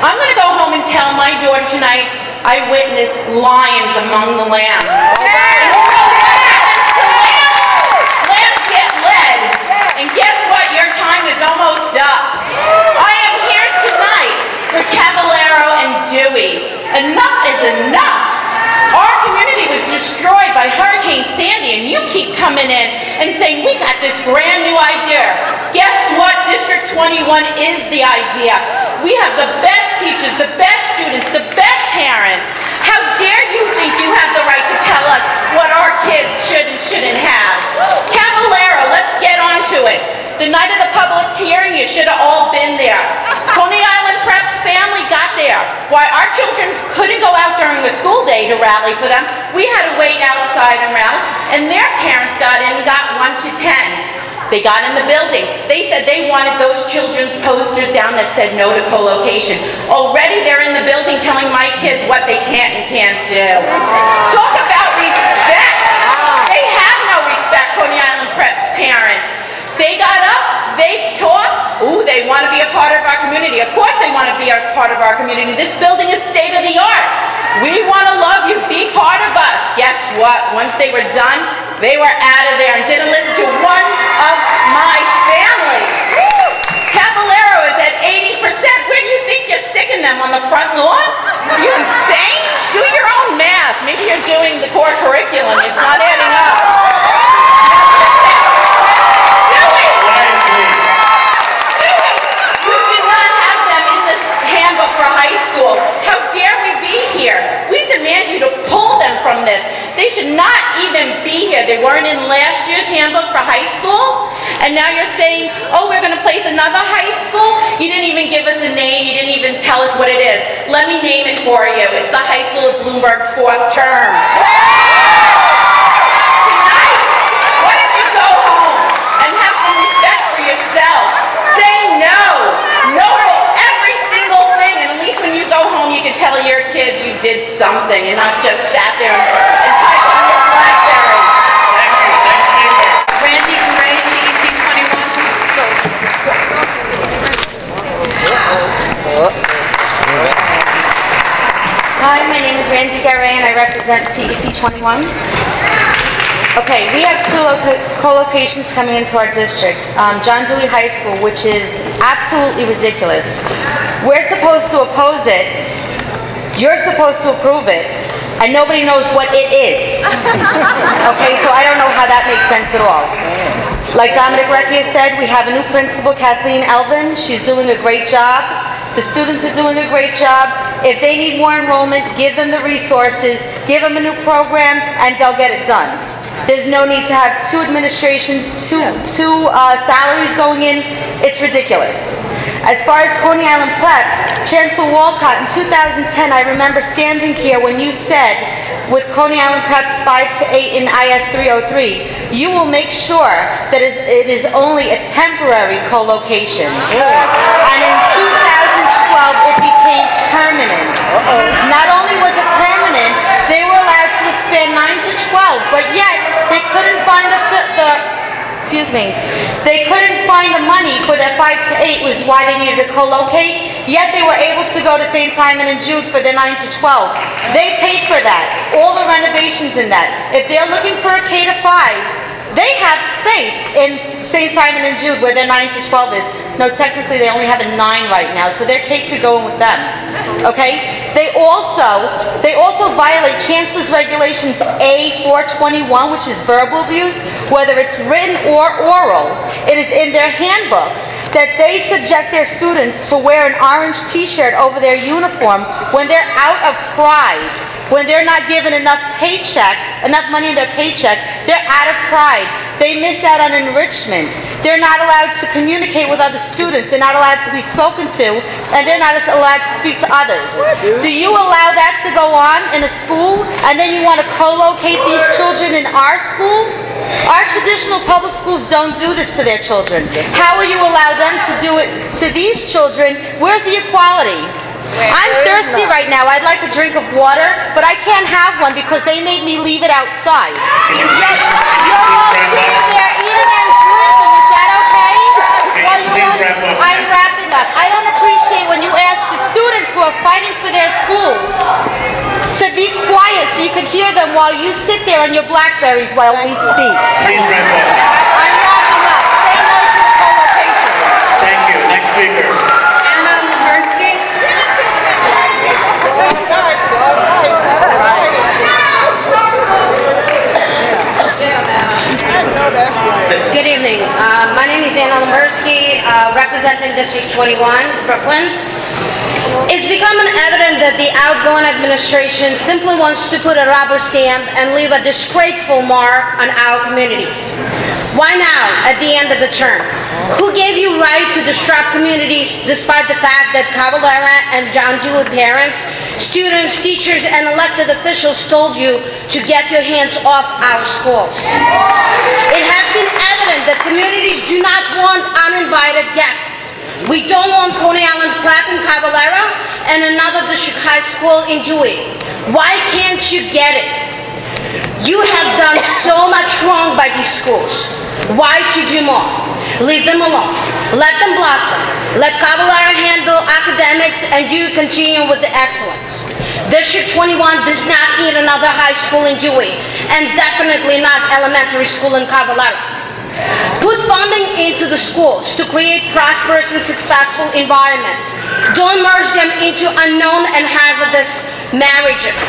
I'm going to go home and tell my daughter tonight I witnessed lions among the lambs. And you know what happens to lambs? Lambs get led. And guess what? Your time is almost up. I am here tonight for Cavallero and Dewey. Enough is enough. Our community was destroyed by Hurricane Sandy, and you keep coming in and saying, we got this brand new idea. Guess what? District 21 is the idea. We have the best teachers, the best students, the best parents. How dare you think you have the right to tell us what our kids should and shouldn't have? Cavallero, let's get on to it. The night of the public hearing, you should have all been there. Coney Island Prep's family got there. Why our children couldn't go out during the school day to rally for them, we had to wait outside and rally, and their parents got in and got 1 to 10. They got in the building. They said they wanted those children's posters down that said no to co-location. Already they're in the building telling my kids what they can't and can't do. Talk about respect. They have no respect, Coney Island Prep's parents. They got up, they talked, ooh, they want to be a part of our community. Of course they want to be a part of our community. This building is state of the art. We want to love you, be part of us. Guess what? Once they were done, they were out of there and didn't listen to one of my families. Cavallero is at 80%. Where do you think you're sticking them, on the front lawn? Are you insane? Do your own math. Maybe you're doing the core curriculum. It's not adding up. How dare we be here? We demand you to pull them from this. They should not even be here. They weren't in last year's handbook for high school, and now you're saying, oh, we're going to place another high school? You didn't even give us a name. You didn't even tell us what it is. Let me name it for you. It's the high school of Bloomberg's 4th term. Tonight, why don't you go home and have some respect for yourself? Say no. No to every single thing, and at least when you go home, you can tell your kids you did something and not just sat there and typed on your BlackBerry. Thank you. Next speaker. Randy Gray, CEC 21. Hi, my name is Randy Gray and I represent CEC 21. Okay, we have two co-locations coming into our district. John Dewey High School, which is absolutely ridiculous. We're supposed to oppose it, you're supposed to approve it, and nobody knows what it is. Okay, so I don't know how that makes sense at all. Like Dominic Recchia said, we have a new principal, Kathleen Elvin. She's doing a great job. The students are doing a great job. If they need more enrollment, give them the resources, give them a new program, and they'll get it done. There's no need to have two administrations, two salaries going in. It's ridiculous. As far as Coney Island Prep, Chancellor Walcott, in 2010, I remember standing here when you said, with Coney Island Prep's 5 to 8 in IS 303, you will make sure that it is only a temporary co-location. And in 2012, it became permanent. Not only was it permanent, they were allowed to expand 9 to 12, but yet they couldn't find they couldn't find the money for their 5 to 8, was why they needed to co-locate, yet they were able to go to St. Simon and Jude for their 9 to 12. They paid for that, all the renovations in that. If they're looking for a K to 5, they have space in St. Simon and Jude where their 9 to 12 is. No, technically they only have a 9 right now, so their K could go in with them. Okay? They also violate Chancellor's Regulations A421, which is verbal abuse, whether it's written or oral. It is in their handbook that they subject their students to wear an orange t-shirt over their uniform when they're out of pride. When they're not given enough money in their paycheck, they're out of pride. They miss out on enrichment. They're not allowed to communicate with other students. They're not allowed to be spoken to, and they're not allowed to speak to others. Do you allow that to go on in a school, and then you want to co-locate these children in our school? Our traditional public schools don't do this to their children. How will you allow them to do it to these children? Where's the equality? I'm thirsty right now. I'd like a drink of water, but I can't have one because they made me leave it outside. Yes, you're all sitting there eating and drinking. Is that okay? Please wrap up. I'm wrapping up. I don't appreciate when you ask the students schools to be quiet so you could hear them while you sit there on your Blackberries while we speak. Please wrap up. I'm wrapping up. Say no to the co-location. Thank you. Next speaker. Anna Lemberski. Good evening. My name is Anna Lemberski, representing District 21, Brooklyn. It's becoming evident that the outgoing administration simply wants to put a rubber stamp and leave a disgraceful mark on our communities. Why now, at the end of the term? Who gave you right to disrupt communities despite the fact that Caballera and John Jewett parents, students, teachers, and elected officials told you to get your hands off our schools? It has been evident that communities do not want uninvited guests. We don't want Coney Island Prep in Caballera and another district high school in Dewey. Why can't you get it? You have done so much wrong by these schools. Why to do more? Leave them alone. Let them blossom. Let Caballera handle academics and you continue with the excellence. District 21 does not need another high school in Dewey and definitely not elementary school in Caballera. Put funding into the schools to create prosperous and successful environment. Don't merge them into unknown and hazardous marriages.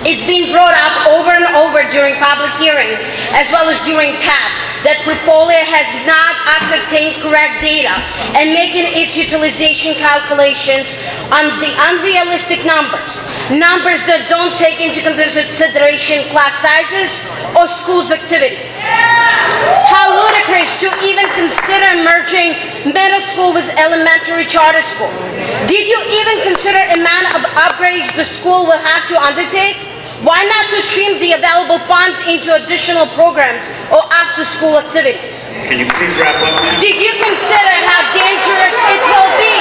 It's been brought up over and over during public hearing as well as during PEP that Portfolio has not ascertained correct data and making its utilization calculations on the unrealistic numbers that don't take into consideration class sizes or schools' activities. How ludicrous to even consider merging middle school with elementary charter school. Did you even consider the amount of upgrades the school will have to undertake? Why not to stream the available funds into additional programs or after-school activities? Can you please wrap up, ma'am? Did you consider how dangerous it will be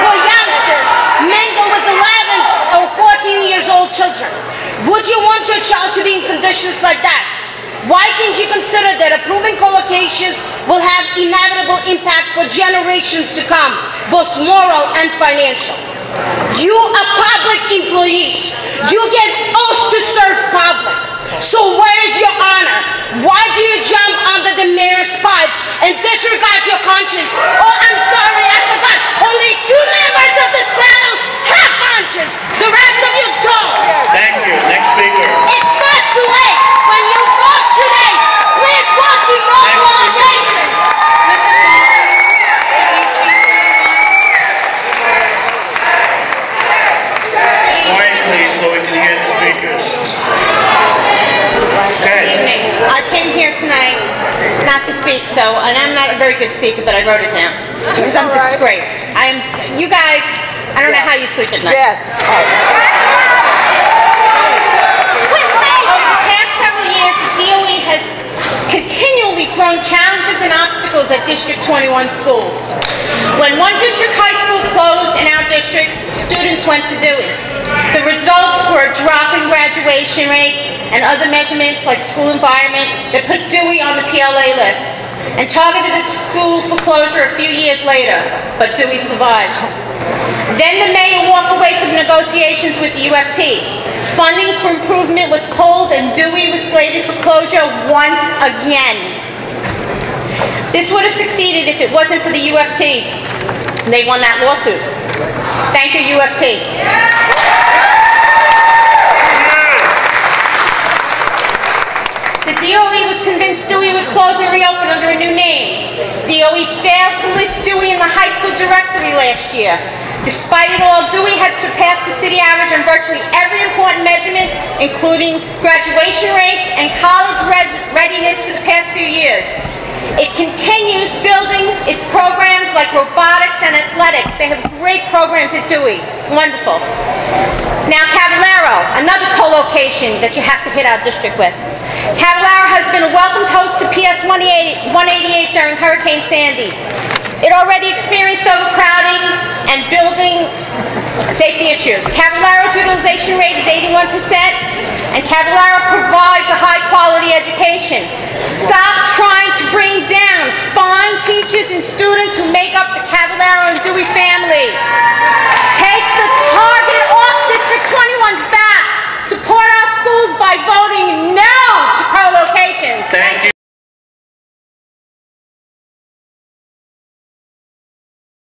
for youngsters mingle with 11 or 14 years old children? Would you want your child to be in conditions like that? Why can't you consider that approving co-locations will have inevitable impact for generations to come, both moral and financial? You are public employees. You get oaths to serve public. So where is your honor? Why do you jump under the mayor's pipe and disregard your conscience? Oh, I'm sorry, I forgot. Only 2 members of this panel have conscience. The rest of you don't. Thank you. Next speaker. It's not too late. When you vote today, please vote to no co-location. Quiet, please, so we can hear the speakers. Good evening. I came here tonight not to speak, and I'm not a very good speaker, but I wrote it down because I'm disgraced. You guys, I don't know how you sleep at night. Yes. Over the past several years, the DOE has continually thrown challenges and obstacles at District 21 schools. When one district high school closed in our district, students went to Dewey. The results were a drop in graduation rates and other measurements like school environment that put Dewey on the PLA list and targeted its school for closure a few years later, but Dewey survived. Then the mayor walked away from negotiations with the UFT. Funding for improvement was pulled and Dewey was slated for closure once again. This would have succeeded if it wasn't for the UFT. They won that lawsuit. Thank you, UFT. The DOE was convinced Dewey would close and reopen under a new name. DOE failed to list Dewey in the high school directory last year. Despite it all, Dewey had surpassed the city average on virtually every important measurement, including graduation rates and college readiness for the past few years. It continues building its programs like robotics and athletics. They have great programs at Dewey. Wonderful. Now, Caballero, another co-location that you have to hit our district with. Caballero has been a welcomed host to PS 188 during Hurricane Sandy. It already experienced overcrowding and building safety issues. Caballero's utilization rate is 81%, and Caballero provides a high